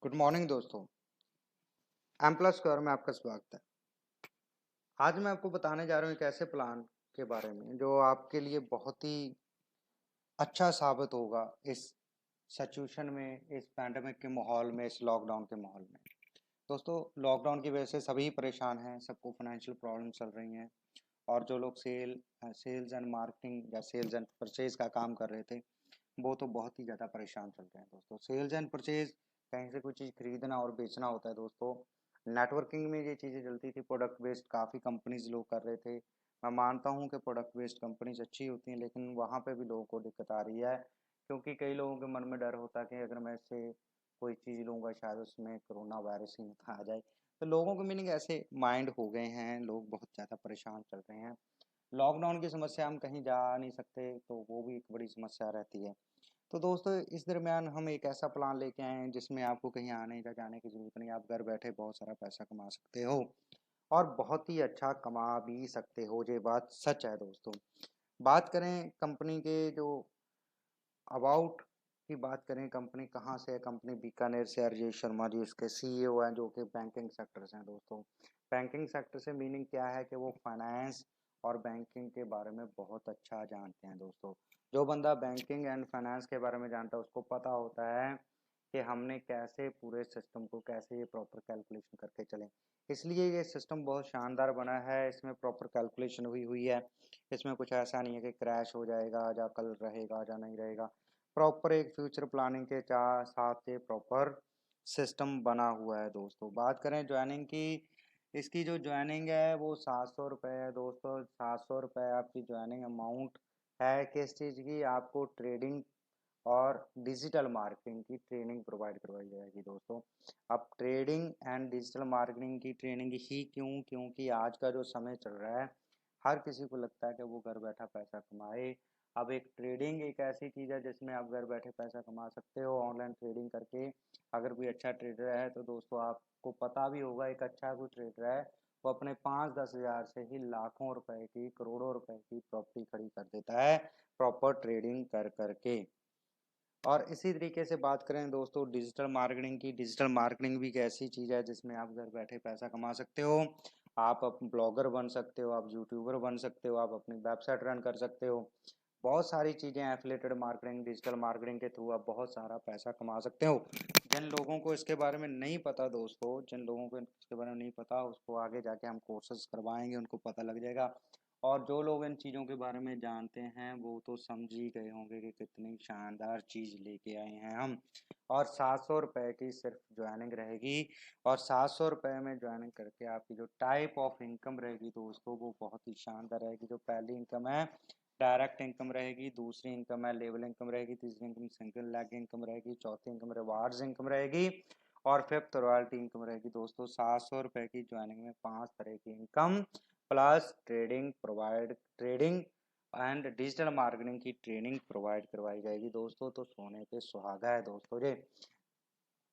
Good morning दोस्तों। M plus square में आपका स्वागत है। आज मैं आपको बताने जा रहा हूँ एक ऐसे प्लान के बारे में जो आपके लिए बहुत ही अच्छा साबित होगा इस सिचुएशन में, इस पैंडेमिक के माहौल में, इस लॉकडाउन के माहौल में। दोस्तों, लॉकडाउन की वजह से सभी परेशान हैं, सबको फाइनेंशियल प्रॉब्लम चल रही हैं। और जो लोग सेल्स एंड मार्केटिंग या सेल्स एंड परचेज का काम कर रहे थे, वो तो बहुत ही ज़्यादा परेशान चल रहे हैं। दोस्तों, सेल्स एंड परचेज, कहीं से कोई चीज़ खरीदना और बेचना होता है दोस्तों। नेटवर्किंग में ये चीज़ें चलती थी, प्रोडक्ट बेस्ड काफ़ी कंपनीज लोग कर रहे थे। मैं मानता हूँ कि प्रोडक्ट बेस्ड कंपनीज अच्छी होती हैं, लेकिन वहाँ पे भी लोगों को दिक्कत आ रही है, क्योंकि कई लोगों के मन में डर होता है कि अगर मैं इससे कोई चीज़ लूँगा शायद उसमें कोरोना वायरस ही ना आ जाए। तो लोगों के मीनिंग ऐसे माइंड हो गए हैं, लोग बहुत ज़्यादा परेशान चल रहे हैं। लॉकडाउन की समस्या, हम कहीं जा नहीं सकते तो वो भी एक बड़ी समस्या रहती है। तो दोस्तों, इस दरमियान हम एक ऐसा प्लान लेके आए हैं जिसमें आपको कहीं आने या जाने की ज़रूरत नहीं, आप घर बैठे बहुत सारा पैसा कमा सकते हो और बहुत ही अच्छा कमा भी सकते हो। ये बात सच है दोस्तों। बात करें कंपनी के जो अबाउट की बात करें, कंपनी कहाँ से है, कंपनी बीकानेर से है। राजेश शर्मा जी उसके सीईओ हैं, जो कि बैंकिंग सेक्टर से हैं दोस्तों। बैंकिंग सेक्टर से मीनिंग क्या है कि वो फाइनेंस और बैंकिंग के बारे में बहुत अच्छा जानते हैं दोस्तों। जो बंदा बैंकिंग एंड फाइनेंस के बारे में जानता है उसको पता होता है कि हमने कैसे पूरे सिस्टम को, कैसे ये प्रॉपर कैलकुलेशन करके चलें। इसलिए ये सिस्टम बहुत शानदार बना है, इसमें प्रॉपर कैलकुलेशन हुई हुई है। इसमें कुछ ऐसा नहीं है कि क्रैश हो जाएगा या कल रहेगा या नहीं रहेगा। प्रॉपर एक फ्यूचर प्लानिंग के साथ ये प्रॉपर सिस्टम बना हुआ है दोस्तों। बात करें ज्वाइनिंग की, इसकी जो ज्वाइनिंग है वो 700 रुपये है दोस्तों। 700 रुपये आपकी ज्वाइनिंग अमाउंट है। किस चीज़ की? आपको ट्रेडिंग और डिजिटल मार्केटिंग की ट्रेनिंग प्रोवाइड करवाई जाएगी दोस्तों। अब ट्रेडिंग एंड डिजिटल मार्केटिंग की ट्रेनिंग ही क्यों? क्योंकि आज का जो समय चल रहा है, हर किसी को लगता है कि वो घर बैठा पैसा कमाए। अब एक ट्रेडिंग एक ऐसी चीज़ है जिसमें आप घर बैठे पैसा कमा सकते हो ऑनलाइन ट्रेडिंग करके। अगर कोई अच्छा ट्रेडर है तो दोस्तों आपको पता भी होगा, एक अच्छा कोई ट्रेडर है वो अपने 5-10 हज़ार से ही लाखों रुपए की, करोड़ों रुपए की प्रॉपर्टी खड़ी कर देता है प्रॉपर ट्रेडिंग कर करके। और इसी तरीके से बात करें दोस्तों डिजिटल मार्केटिंग की, डिजिटल मार्केटिंग भी एक ऐसी चीज़ है जिसमें आप घर बैठे पैसा कमा सकते हो। आप ब्लॉगर बन सकते हो, आप यूट्यूबर बन सकते हो, आप अपनी वेबसाइट रन कर सकते हो। बहुत सारी चीज़ें, एफिलेटेड मार्केटिंग, डिजिटल मार्केटिंग के थ्रू आप बहुत सारा पैसा कमा सकते हो। जिन लोगों को इसके बारे में नहीं पता दोस्तों, जिन लोगों को इसके बारे में नहीं पता, उसको आगे जाके हम कोर्सेज करवाएंगे, उनको पता लग जाएगा। और जो लोग इन चीज़ों के बारे में जानते हैं वो तो समझ ही गए होंगे कि कितनी शानदार चीज़ लेके आए हैं हम। और 700 रुपये की सिर्फ ज्वाइनिंग रहेगी। और 700 रुपये में ज्वाइनिंग करके आपकी जो टाइप ऑफ इनकम रहेगी दोस्तों, वो बहुत ही शानदार रहेगी। जो पहली इनकम है डायरेक्ट इनकम रहेगी, दूसरी इनकम है लेवल इनकम रहेगी, तीसरी इनकम सिंगल लेग इनकम रहेगी, चौथी इनकम रिवार्ड्स इनकम रहेगी और फिफ्थ रॉयल्टी इनकम रहेगी दोस्तों। 700 रुपये की ज्वाइनिंग में 5 तरह की income plus trading and digital marketing की ट्रेनिंग प्रोवाइड करवाई जाएगी दोस्तों। तो सोने पे सुहागा है दोस्तों जी।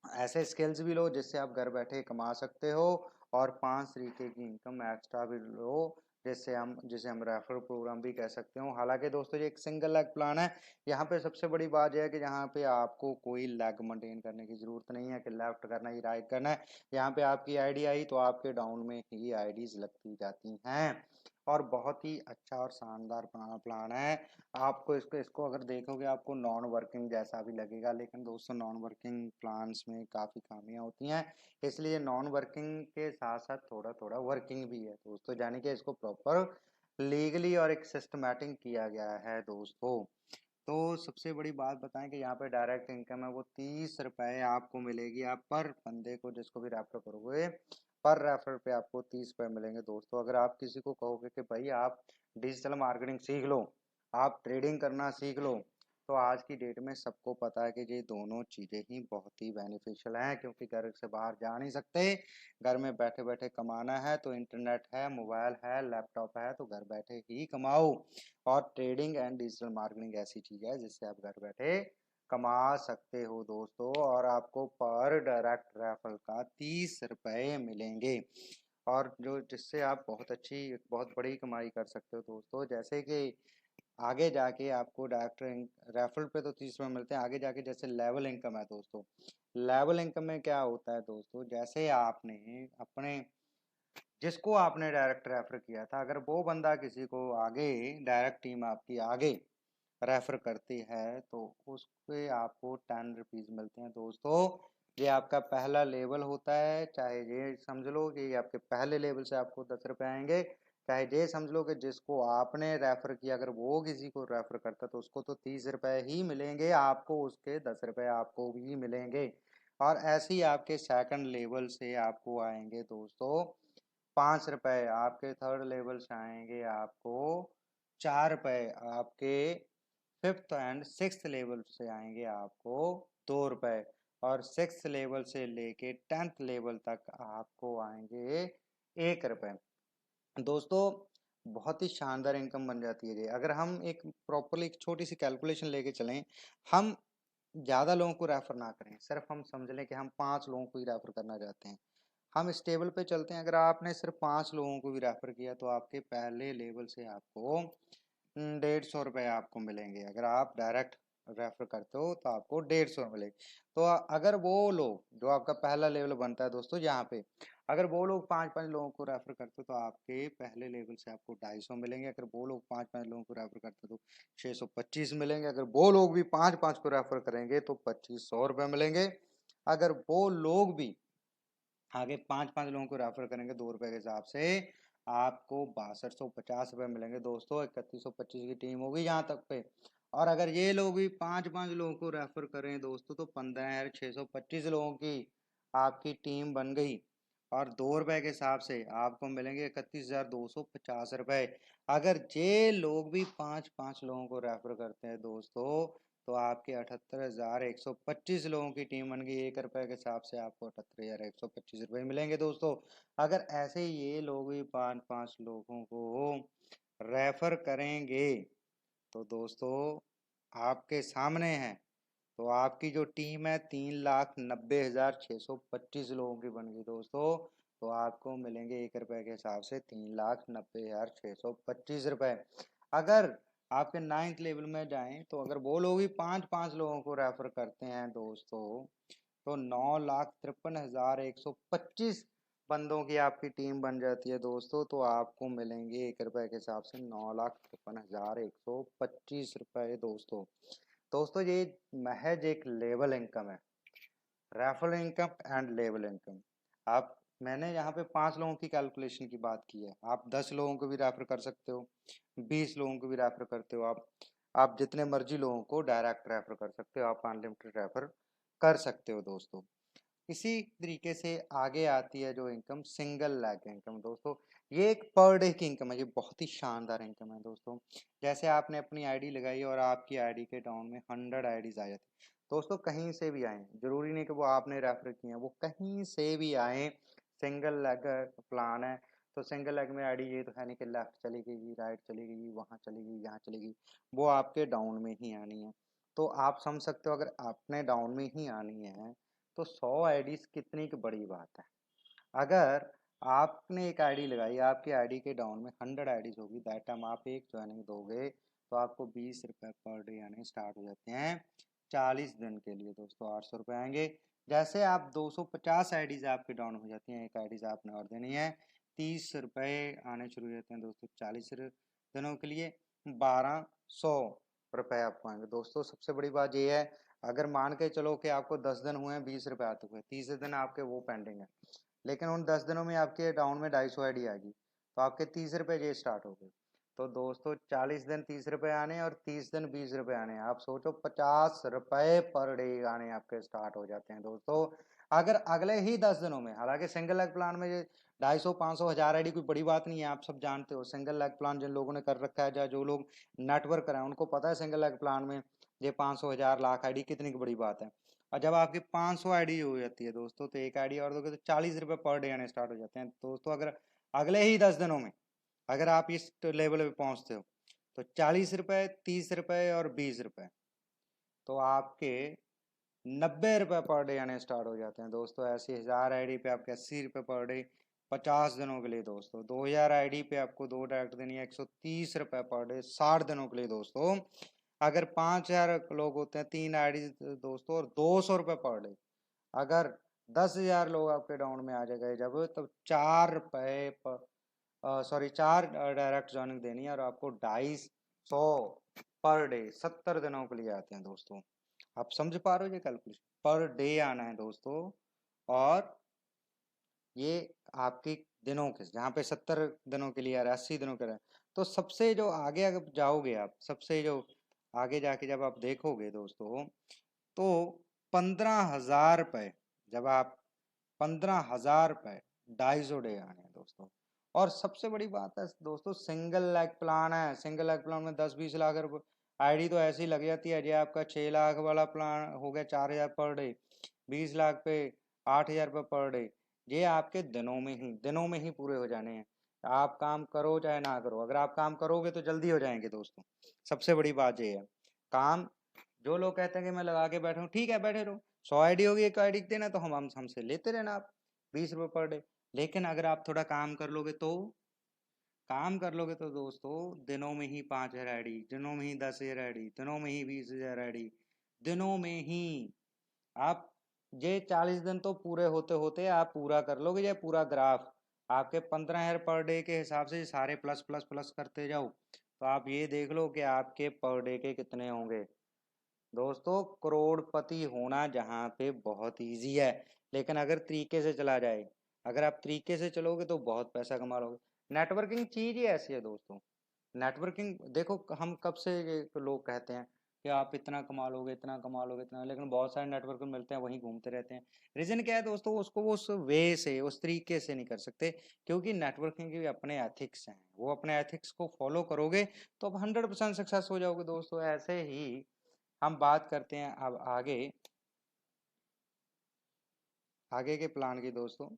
ऐसे स्किल्स भी लो जिससे आप घर बैठे कमा सकते हो और 5 तरीके की इनकम एक्स्ट्रा भी लो, जिसे हम रेफरल प्रोग्राम भी कह सकते हो। हालांकि दोस्तों ये एक सिंगल लेग प्लान है। यहाँ पे सबसे बड़ी बात यह है कि यहाँ पे आपको कोई लेग मेंटेन करने की जरूरत नहीं है कि लेफ्ट करना ही राइट करना है। यहाँ पे आपकी आईडी आई तो आपके डाउन में ही आईडीज लगती जाती हैं। और बहुत ही अच्छा और शानदार प्लान है। आपको इसको इसको अगर देखोगे आपको नॉन वर्किंग जैसा भी लगेगा, लेकिन दोस्तों नॉन वर्किंग प्लान्स में काफ़ी खामियां होती हैं। इसलिए नॉन वर्किंग के साथ साथ थोड़ा थोड़ा वर्किंग भी है दोस्तों, यानी कि इसको प्रॉपर लीगली और एक सिस्टमैटिक किया गया है दोस्तों। तो सबसे बड़ी बात बताएं कि यहाँ पे डायरेक्ट इनकम है वो 30 रुपये आपको मिलेगी। आप पर बंदे को जिसको भी रेफर करोगे, पर रेफर पे आपको 30 रुपये मिलेंगे दोस्तों। अगर आप किसी को कहोगे कि भाई आप डिजिटल मार्केटिंग सीख लो, आप ट्रेडिंग करना सीख लो, तो आज की डेट में सबको पता है कि ये दोनों चीज़ें ही बहुत ही बेनिफिशियल हैं, क्योंकि घर से बाहर जा नहीं सकते। घर में बैठे बैठे कमाना है तो इंटरनेट है, मोबाइल है, लैपटॉप है, तो घर बैठे ही कमाओ। और ट्रेडिंग एंड डिजिटल मार्केटिंग ऐसी चीज़ है जिससे आप घर बैठे कमा सकते हो दोस्तों। और आपको पर डायरेक्ट रेफरल का 30 रुपये मिलेंगे, और जो जिससे आप बहुत बड़ी कमाई कर सकते हो दोस्तों। जैसे कि आगे जाके आपको डायरेक्ट रेफरल पे तो 30 रुपये मिलते हैं, आगे जाके जैसे लेवल इनकम है दोस्तों, लेवल इनकम में क्या होता है दोस्तों, जैसे आपने अपने जिसको आपने डायरेक्ट रेफर किया था, अगर वो बंदा किसी को आगे, डायरेक्ट टीम आपकी आगे रेफर करती है तो उस पे आपको 10 रुपीज़ मिलते हैं दोस्तों। ये आपका पहला लेवल होता है, चाहे ये समझ लो कि आपके पहले लेवल से आपको 10 रुपये आएंगे, चाहे ये समझ लो कि जिसको आपने रेफर किया अगर वो किसी को रेफर करता तो उसको तो 30 रुपये ही मिलेंगे, आपको उसके 10 रुपये आपको भी मिलेंगे। और ऐसे ही आपके सेकंड लेवल से आपको आएंगे दोस्तों 5 रुपये, आपके थर्ड लेवल से आएंगे आपको 4 रुपये, आपके फिफ्थ एंड सिक्स्थ लेवल से आएंगे आपको 2 रुपये, और सिक्स्थ लेवल से लेके 10th लेवल तक आपको आएंगे 1 रुपये। दोस्तों बहुत ही शानदार इनकम बन जाती है ये, अगर हम एक प्रॉपरली एक छोटी सी कैलकुलेशन लेके चलें, हम ज़्यादा लोगों को रेफर ना करें, सिर्फ हम समझ लें कि हम 5 लोगों को ही रेफर करना चाहते हैं, हम इस टेबल पे चलते हैं। अगर आपने सिर्फ 5 लोगों को भी रेफर किया तो आपके पहले लेवल से आपको 150 रुपये आपको मिलेंगे। अगर आप डायरेक्ट रेफर करते हो तो आपको 150 मिलेंगे। तो अगर वो लोग जो आपका पहला लेवल बनता है दोस्तों, यहाँ पे अगर वो लोग 5-5 लोगों को रेफर करते तो आपके पहले लेवल से आपको 250 मिलेंगे। अगर वो लोग 5-5 लोगों को रेफर करते तो 625 मिलेंगे। अगर वो लोग भी 5-5 को रेफर करेंगे तो 2500 रुपये मिलेंगे। अगर वो लोग भी आगे 5-5 लोगों को रेफर करेंगे 2 रुपये के हिसाब से, आपको 6250 रुपये मिलेंगे दोस्तों। 3125 की टीम होगी यहाँ तक पे। और अगर ये लोग भी 5-5 लोगों को रेफर करें दोस्तों तो 15625 लोगों की आपकी टीम बन गई, और 2 रुपये के हिसाब से आपको मिलेंगे 31250 रुपये। अगर ये लोग भी 5-5 लोगों को रेफर करते हैं दोस्तों तो आपके 78,125 लोगों की टीम बन गई। 1 रुपये के हिसाब से आपको 78,125 रुपये मिलेंगे दोस्तों। अगर ऐसे ही ये लोग भी 5-5 लोगों को रेफर करेंगे तो दोस्तों आपके सामने है, तो आपकी जो टीम है 3,90,625 लोगों की बन गई दोस्तों। तो आपको मिलेंगे 1 रुपये के हिसाब से 3,90,625 रुपये। अगर आपके 9th लेवल में जाएं तो अगर वो लोग भी 5-5 लोगों को रेफर करते हैं दोस्तों तो 9,53,125 बंदों की आपकी टीम बन जाती है दोस्तों। तो आपको मिलेंगे 1 रुपये के हिसाब से 9,53,125 रुपये दोस्तों। दोस्तों ये महज एक लेवल इनकम है, referral income and level income. आप मैंने यहाँ पे 5 लोगों की कैलकुलेशन की बात की है, आप 10 लोगों को भी रेफर कर सकते हो, 20 लोगों को भी रेफर करते हो, आप जितने मर्जी लोगों को डायरेक्ट रेफर कर सकते हो, आप अनलिमिटेड रेफर कर सकते हो दोस्तों। इसी तरीके से आगे आती है जो इनकम, सिंगल लेग इनकम दोस्तों। ये एक पर डे की इनकम है, ये बहुत ही शानदार इनकम है दोस्तों। जैसे आपने अपनी आईडी लगाई और आपकी आईडी के डाउन में 100 आईडीज आ जाती दोस्तों, कहीं से भी आए, जरूरी नहीं कि वो आपने रेफर किए हैं, वो कहीं से भी आए, सिंगल लेग प्लान है। तो सिंगल लेग में आईडी ये तो है नहीं कि लेफ्ट चली गई, राइट चली गई, वहाँ चली गई, यहाँ चली गई, वो आपके डाउन में ही आनी है। तो आप समझ सकते हो अगर आपने डाउन में ही आनी है तो 100 आईडीज कितनी की बड़ी बात है। अगर आपने एक आईडी लगाई, आपकी आईडी के डाउन में 100 आईडीज होगी, दैट टाइम आप एक ज्वाइनिंग दोगे तो आपको 20 रुपये पर डे आने स्टार्ट हो जाते हैं 40 दिन के लिए दोस्तों, 800 रुपये आएंगे। जैसे आप 250 आईडीज आपके डाउन हो जाती हैं, एक आईडीज आपने और देनी है, 30 रुपये आने शुरू हो जाते हैं दोस्तों 40 दिनों के लिए, 1200 रुपये आपको आएंगे दोस्तों। सबसे बड़ी बात यह है, अगर मान के चलो कि आपको 10 दिन हुए हैं 20 रुपये आते हुए, 30 दिन आपके वो पेंडिंग है, लेकिन उन 10 दिनों में आपके डाउन में 250 आईडी आ गई तो आपके 30 रुपये ये स्टार्ट हो गए। तो दोस्तों 40 दिन 30 रुपये आने और 30 दिन 20 रुपये आने, आप सोचो 50 रुपये पर डे आने आपके स्टार्ट हो जाते हैं दोस्तों। अगर अगले ही 10 दिनों में, हालांकि सिंगल लेग प्लान में ये 250, 500, 1000 आईडी कोई बड़ी बात नहीं है, आप सब जानते हो। सिंगल लेग प्लान जिन लोगों ने कर रखा है या जो लोग नेटवर्क कराए उनको पता है सिंगल लेग प्लान में ये 500, 1000, लाख आईडी कितनी की बड़ी बात है। और जब आपकी 500 आईडी हो जाती है दोस्तों तो एक आईडी और दोगे तो 40 रुपये पर डे आने स्टार्ट हो जाते हैं दोस्तों। अगर अगले ही 10 दिनों में अगर आप इस लेवल पे पहुंचते हो तो 40 रुपये, 30 रुपये और 20 रुपये, तो आपके 90 रुपये पर डे आने स्टार्ट हो जाते हैं दोस्तों। ऐसी 1000 आईडी पे आपके 80 रुपये पर डे 50 दिनों के लिए दोस्तों। 2000 आईडी पे आपको 2 डायरेक्ट देनी है 130 रुपये पर डे 60 दिनों के लिए दोस्तों। अगर 5000 लोग होते हैं 3 आईडी दोस्तों और 200 रुपये पर डे, अगर 10,000 लोग आपके डाउन में आ गए जब, तो 4 रुपये सॉरी 4 डायरेक्ट ज्वाइनिंग देनी है, और आपको 250 पर डे 70 दिनों के लिए आते हैं दोस्तों। आप समझ पा रहे हो ये कैलकुलेशन, पर डे आना है दोस्तों। और ये आपके दिनों के, जहाँ पे 70 दिनों के लिए आ रहा है, 80 दिनों के लिए, तो सबसे जो आगे अगर जाओगे आप, सबसे जो आगे जाके जब आप देखोगे दोस्तों, तो 15,000 रुपये, जब आप 15,000 रुपये 250 डे आने हैं दोस्तों। और सबसे बड़ी बात है दोस्तों, सिंगल लेग प्लान है। सिंगल लेग प्लान में 10-20 लाख रुपए आईडी तो ऐसी लग जाती है। ये आपका 6 लाख वाला प्लान हो गया 4,000 पर डे, 20 लाख पे 8,000 रुपये पर डे। ये आपके दिनों में ही पूरे हो जाने हैं। आप काम करो चाहे ना करो, अगर आप काम करोगे तो जल्दी हो जाएंगे दोस्तों। सबसे बड़ी बात ये है, काम, जो लोग कहते हैं कि मैं लगा के बैठा हूँ, ठीक है बैठे रहो, 100 आईडी होगी, एक आईडी देना तो हम हमसे लेते रहना आप 20 रुपये पर डे। लेकिन अगर आप थोड़ा काम कर लोगे तो दोस्तों, दिनों में ही 5,000 आईडी, दिनों में ही 10,000 आईडी, दिनों में ही 20,000 आईडी, दिनों में ही आप, ये 40 दिन तो पूरे होते होते आप पूरा कर लोगे। ये पूरा ग्राफ आपके 15,000 पर डे के हिसाब से सारे प्लस प्लस प्लस करते जाओ, तो आप ये देख लो कि आपके पर डे के कितने होंगे दोस्तों। करोड़पति होना जहाँ पे बहुत इजी है, लेकिन अगर तरीके से चला जाए, अगर आप तरीके से चलोगे तो बहुत पैसा कमा लोगे। नेटवर्किंग चीज ही ऐसी है दोस्तों। नेटवर्किंग देखो, हम कब से लोग कहते हैं कि आप इतना कमा लोगे, इतना कमा लोगे, इतना, लेकिन बहुत सारे नेटवर्क मिलते हैं वहीं घूमते रहते हैं। रीजन क्या है दोस्तों, उसको वो उस वे से, उस तरीके से नहीं कर सकते, क्योंकि नेटवर्किंग के भी अपने एथिक्स हैं। वो अपने एथिक्स को फॉलो करोगे तो आप 100% सक्सेस हो जाओगे दोस्तों। ऐसे ही हम बात करते हैं अब आगे, आगे के प्लान की दोस्तों।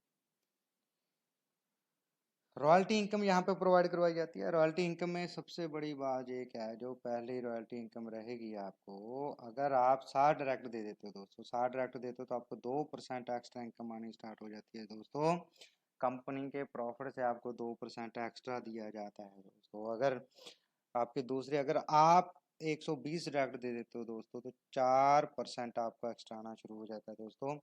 रॉयल्टी इनकम यहाँ पे प्रोवाइड करवाई जाती है। रॉयल्टी इनकम में सबसे बड़ी बात ये क्या है, जो पहली रॉयल्टी इनकम रहेगी आपको, अगर आप 60 डायरेक्ट दे देते हो दोस्तों, 60 डायरेक्ट देते हो तो आपको 2% एक्स्ट्रा इनकम आनी स्टार्ट हो जाती है दोस्तों। कंपनी के प्रॉफिट से आपको 2% एक्स्ट्रा दिया जाता है दोस्तों। अगर आपकी दूसरी, अगर आप 120 डायरेक्ट दे देते हो दोस्तों, तो 4% आपका एक्स्ट्रा आना शुरू हो जाता है दोस्तों।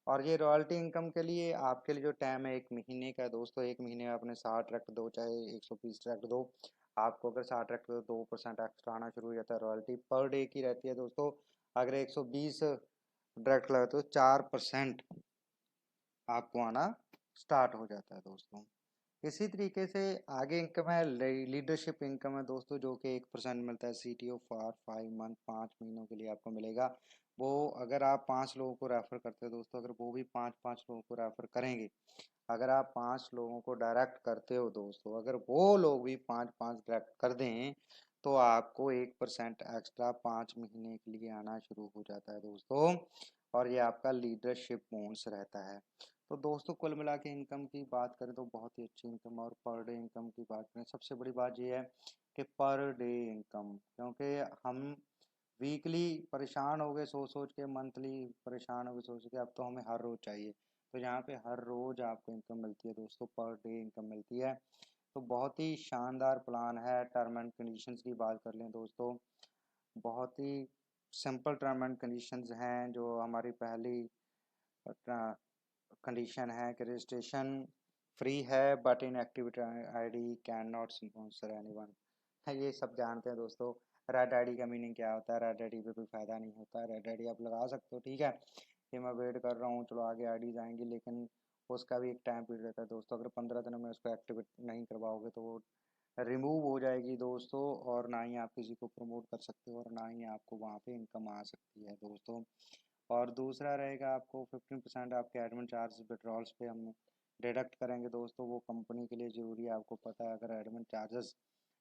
और ये रॉयल्टी इनकम के लिए आपके लिए जो टाइम है 1 महीने का है दोस्तों। 1 महीने में आपने 60 रख दो चाहे 120 रख दो, आपको अगर 60 रख दो 2% एक्स्ट्रा आना शुरू हो जाता है। रॉयल्टी पर डे की रहती है दोस्तों। अगर 120 डायरेक्ट लगे तो 4% आपको आना स्टार्ट हो जाता है दोस्तों। इसी तरीके से आगे इनकम है, लीडरशिप इनकम है दोस्तों, जो कि 1% मिलता है CTO फॉर 5 मंथ, 5 महीनों के लिए आपको मिलेगा। वो अगर आप 5 लोगों को रेफर करते हो दोस्तों, अगर वो भी 5-5 लोगों को रेफर करेंगे, अगर आप 5 लोगों को डायरेक्ट करते हो दोस्तों, अगर वो लोग भी 5-5 डायरेक्ट कर दें, तो आपको 1% एक्स्ट्रा 5 महीने के लिए आना शुरू हो जाता है दोस्तों। और ये आपका लीडरशिप बोनस रहता है। तो दोस्तों कुल मिला के इनकम की बात करें तो बहुत ही अच्छी इनकम। और पर डे इनकम की बात करें, सबसे बड़ी बात ये है कि पर डे इनकम, क्योंकि हम वीकली परेशान हो गए सोच सोच के, मंथली परेशान हो गए सोच के, अब तो हमें हर रोज चाहिए। तो यहाँ पे हर रोज आपको इनकम मिलती है दोस्तों, पर डे इनकम मिलती है। तो बहुत ही शानदार प्लान है। टर्म एंड कंडीशंस की बात कर लें दोस्तों, बहुत ही सिंपल टर्म एंड कंडीशंस हैं। जो हमारी पहली कंडीशन है कि रजिस्ट्रेशन फ्री है, but in activity ID can not sponsor anyone. ये सब जानते हैं दोस्तों। रेड आईडी का मीनिंग क्या होता है, रेड आईडी पे कोई फ़ायदा नहीं होता है। रेड आईडी आप लगा सकते हो, ठीक है, कि मैं वेट कर रहा हूँ, चलो आगे आईडीज आएंगी, लेकिन उसका भी एक टाइम पीरियड रहता है दोस्तों। अगर 15 दिनों में उसको एक्टिवेट नहीं करवाओगे तो वो रिमूव हो जाएगी दोस्तों, और ना ही आप किसी को प्रमोट कर सकते हो, और ना ही आपको वहाँ पे इनकम आ सकती है दोस्तों। और दूसरा रहेगा, आपको 15% आपके एडमिन चार्ज विड्रॉल्स पे हम डिडक्ट करेंगे दोस्तों। वो कंपनी के लिए ज़रूरी है, आपको पता है अगर एडमिन चार्जेस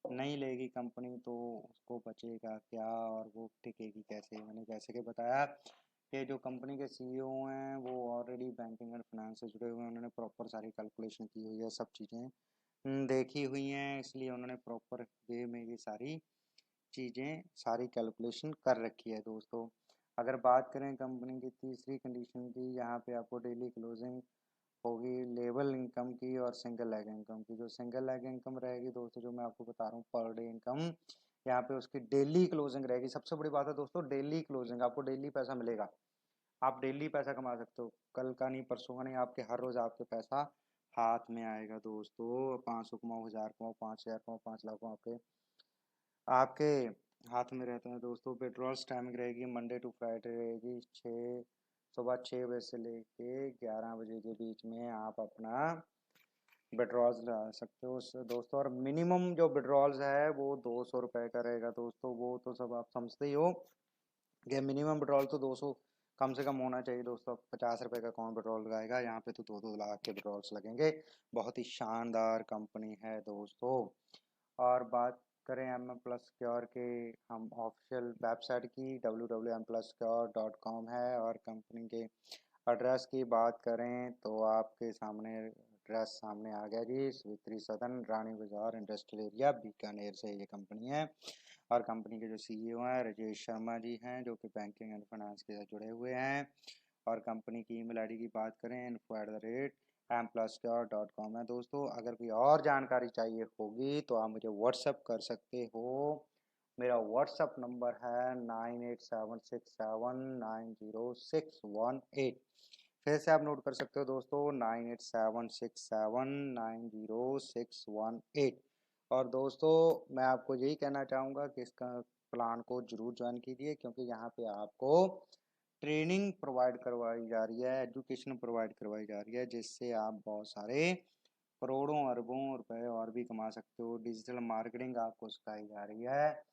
नहीं लेगी कंपनी तो उसको बचेगा क्या, और वो टिकेगी कैसे। मैंने जैसे कि बताया कि जो कंपनी के CEO हैं वो ऑलरेडी बैंकिंग एंड फाइनेंस से जुड़े हुए हैं, उन्होंने प्रॉपर सारी कैलकुलेशन की हुई है, सब चीज़ें देखी हुई हैं, इसलिए उन्होंने प्रॉपर वे में ये सारी चीज़ें, सारी कैलकुलेशन कर रखी है दोस्तों। अगर बात करें कंपनी की तीसरी कंडीशन की, यहाँ पे आपको डेली क्लोजिंग होगी लेवल इनकम की और सिंगल लेग इनकम की। जो सिंगल लेग इनकम रहेगी दोस्तों, जो मैं आपको बता रहा हूँ पर डे इनकम, यहाँ पे उसकी डेली क्लोजिंग रहेगी। सबसे बड़ी बात है दोस्तों, डेली क्लोजिंग, आपको डेली पैसा मिलेगा। आप डेली पैसा कमा सकते हो, कल का नहीं, परसों का नहीं, आपके हर रोज आपके पैसा हाथ में आएगा दोस्तों। 500 कमाओ, 1000 कमाओ, 5000 कमाओ, 5 लाख कमाओ, आपके आपके हाथ में रहता है दोस्तों। पेट्रोल्स टाइमिंग रहेगी मंडे टू फ्राइडे रहेगी, सुबह 6 बजे से लेके 11 बजे के बीच में आप अपना विड्रॉल्स ला सकते हो उससे दोस्तों। और मिनिमम जो विड्रॉल्स है वो 200 रुपये का रहेगा दोस्तों। वो तो सब आप समझते ही हो कि मिनिमम विड्रॉल तो 200 कम से कम होना चाहिए दोस्तों। 50 रुपये का कौन विड्रॉल लगाएगा, यहाँ पे तो 2-2 लाख के विड्रॉल्स लगेंगे। बहुत ही शानदार कंपनी है दोस्तों। और बात करें एम एम प्लस क्योर के, हम ऑफिशियल वेबसाइट की www.mpluscure.com है। और कंपनी के एड्रेस की बात करें तो आपके सामने एड्रेस सामने आ गया जी, स्वीकृति सदन, रानी बाजार इंडस्ट्रियल एरिया, बीकानेर से ये कंपनी है। और कंपनी के जो सीईओ हैं राजेश शर्मा जी हैं, जो कि बैंकिंग एंड फाइनेंस के साथ जुड़े हुए हैं। और कंपनी की ईमेल आईडी की बात करें info@mpluscure.com है दोस्तों। अगर कोई और जानकारी चाहिए होगी तो आप मुझे व्हाट्सअप कर सकते हो। मेरा व्हाट्सअप नंबर है 9876790618। फिर से आप नोट कर सकते हो दोस्तों, 9876790618। और दोस्तों मैं आपको यही कहना चाहूँगा कि इसका प्लान को जरूर ज्वाइन कीजिए, क्योंकि यहाँ पे आपको ट्रेनिंग प्रोवाइड करवाई जा रही है, एजुकेशन प्रोवाइड करवाई जा रही है, जिससे आप बहुत सारे करोड़ों अरबों रुपए और भी कमा सकते हो। डिजिटल मार्केटिंग आपको सिखाई जा रही है,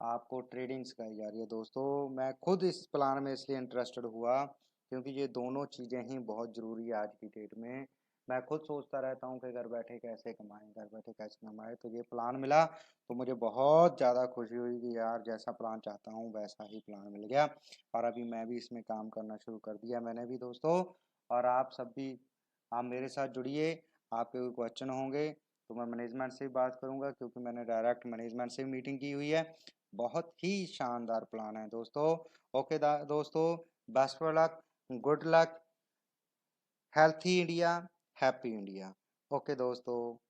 आपको ट्रेडिंग सिखाई जा रही है दोस्तों। मैं खुद इस प्लान में इसलिए इंटरेस्टेड हुआ क्योंकि ये दोनों चीज़ें ही बहुत ज़रूरी है आज की डेट में। मैं खुद सोचता रहता हूँ कि घर बैठे कैसे कमाएं, घर बैठे कैसे कमाएं। तो ये प्लान मिला तो मुझे बहुत ज़्यादा खुशी हुई कि यार जैसा प्लान चाहता हूँ वैसा ही प्लान मिल गया। और अभी मैं भी इसमें काम करना शुरू कर दिया मैंने भी दोस्तों। और आप सब भी, आप मेरे साथ जुड़िए। आपके कोई क्वेश्चन होंगे तो मैं मैनेजमेंट से भी बात करूंगा, क्योंकि मैंने डायरेक्ट मैनेजमेंट से मीटिंग की हुई है। बहुत ही शानदार प्लान है दोस्तों। ओके दोस्तों, best of luck, good luck, healthy India, happy India. Okay दोस्तों।